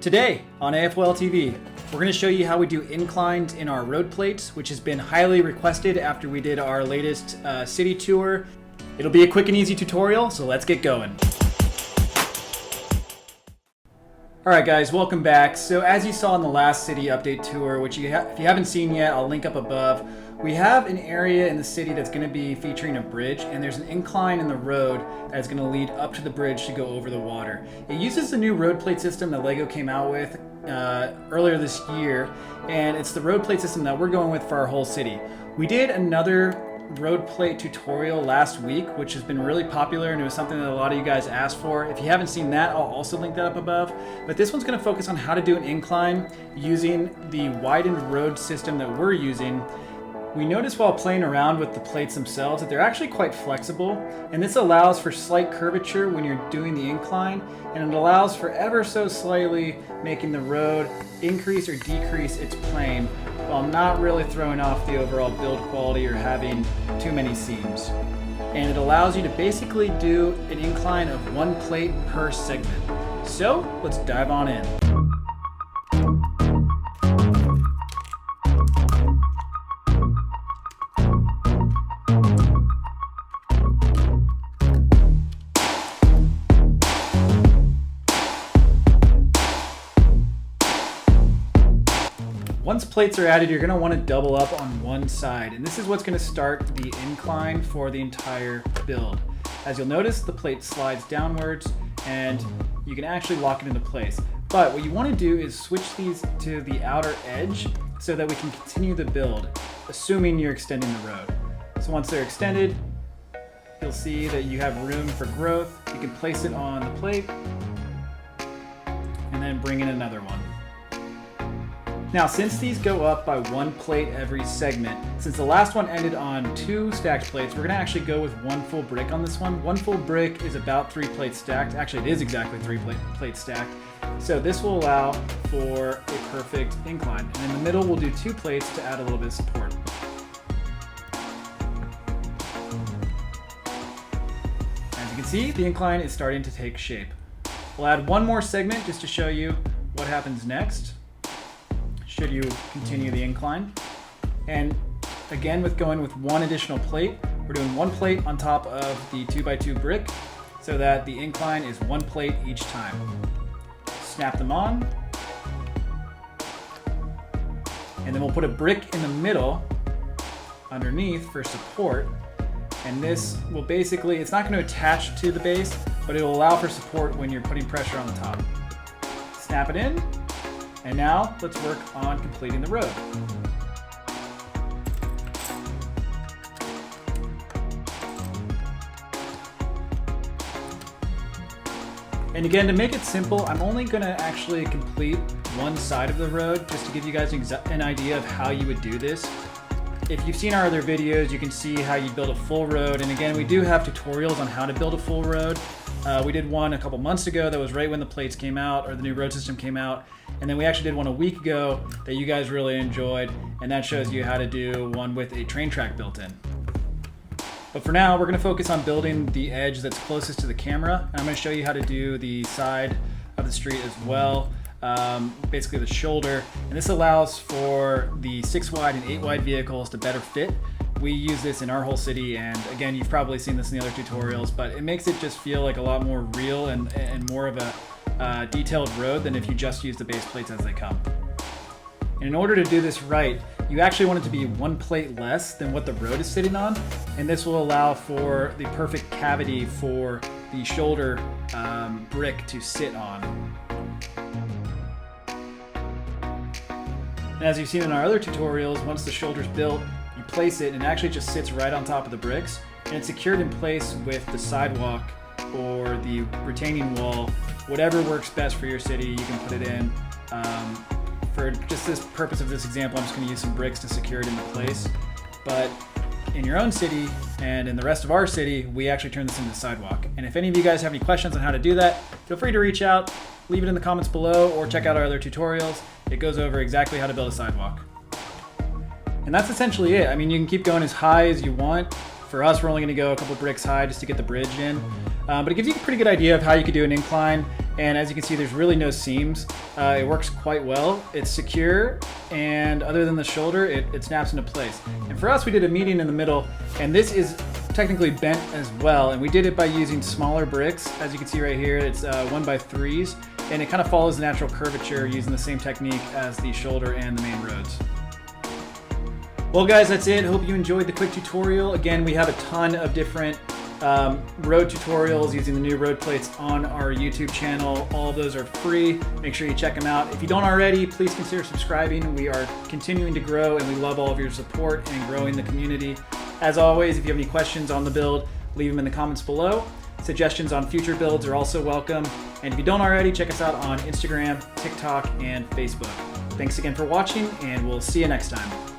Today on AFOL TV, we're going to show you how we do inclines in our road plates, which has been highly requested after we did our latest city tour. It'll be a quick and easy tutorial, so let's get going. Alright guys, welcome back. So as you saw in the last city update tour, which if you haven't seen yet, I'll link up above, we have an area in the city that's going to be featuring a bridge, and there's an incline in the road that's going to lead up to the bridge to go over the water. It uses the new road plate system that LEGO came out with earlier this year, and it's the road plate system that we're going with for our whole city. We did another road plate tutorial last week, which has been really popular, and it was something that a lot of you guys asked for. If you haven't seen that, I'll also link that up above. But this one's going to focus on how to do an incline using the widened road system that we're using. We noticed while playing around with the plates themselves that they're actually quite flexible, and this allows for slight curvature when you're doing the incline, and it allows for ever so slightly making the road increase or decrease its plane while not really throwing off the overall build quality or having too many seams. And it allows you to basically do an incline of one plate per segment. So let's dive on in. Once plates are added, you're going to want to double up on one side, and this is what's going to start the incline for the entire build. As you'll notice, the plate slides downwards and you can actually lock it into place. But what you want to do is switch these to the outer edge so that we can continue the build, assuming you're extending the road. So once they're extended, you'll see that you have room for growth. You can place it on the plate and then bring in another one. Now, since these go up by one plate every segment, since the last one ended on 2 stacked plates, we're going to actually go with 1 full brick on this one. 1 full brick is about 3 plates stacked. Actually, it is exactly 3 plates stacked. So this will allow for a perfect incline. And in the middle, we'll do 2 plates to add a little bit of support. As you can see, the incline is starting to take shape. We'll add 1 more segment just to show you what happens next should you continue the incline. And again, with going with 1 additional plate, we're doing 1 plate on top of the 2x2 brick so that the incline is 1 plate each time. Snap them on, and then we'll put a brick in the middle underneath for support, and this will basically, it's not going to attach to the base, but it will allow for support when you're putting pressure on the top. Snap it in. And now let's work on completing the road. And again, to make it simple, I'm only going to actually complete one side of the road just to give you guys an idea of how you would do this. If you've seen our other videos, you can see how you build a full road. And again, we do have tutorials on how to build a full road. We did one a couple months ago that was right when the plates came out, or the new road system came out. And then we actually did one a week ago that you guys really enjoyed, and that shows you how to do one with a train track built in. But for now, we're going to focus on building the edge that's closest to the camera. And I'm going to show you how to do the side of the street as well, basically the shoulder. And this allows for the 6 wide and 8 wide vehicles to better fit. We use this in our whole city, and again, you've probably seen this in the other tutorials, but it makes it just feel like a lot more real and more of a detailed road than if you just use the base plates as they come. And in order to do this right, you actually want it to be 1 plate less than what the road is sitting on, and this will allow for the perfect cavity for the shoulder brick to sit on. And as you've seen in our other tutorials, once the shoulder's built, you place it and it actually just sits right on top of the bricks, and it's secured in place with the sidewalk or the retaining wall. Whatever works best for your city, you can put it in. For just this purpose of this example, I'm just going to use some bricks to secure it into place. But in your own city and in the rest of our city, we actually turn this into a sidewalk. And if any of you guys have any questions on how to do that, feel free to reach out, leave it in the comments below, or check out our other tutorials. It goes over exactly how to build a sidewalk. And that's essentially it. I mean, you can keep going as high as you want. For us, we're only going to go a couple bricks high just to get the bridge in. But it gives you a pretty good idea of how you could do an incline. And as you can see, there's really no seams. It works quite well. It's secure, and other than the shoulder, it snaps into place. And for us, we did a median in the middle, and this is technically bent as well. And we did it by using smaller bricks. As you can see right here, it's 1x3s, and it kind of follows the natural curvature using the same technique as the shoulder and the main roads. Well guys, that's it. Hope you enjoyed the quick tutorial. Again, we have a ton of different road tutorials using the new road plates on our YouTube channel. All of those are free. Make sure you check them out. If you don't already, please consider subscribing. We are continuing to grow, and we love all of your support and growing the community. As always, if you have any questions on the build, leave them in the comments below. Suggestions on future builds are also welcome. And if you don't already, check us out on Instagram, TikTok, and Facebook. Thanks again for watching, and we'll see you next time.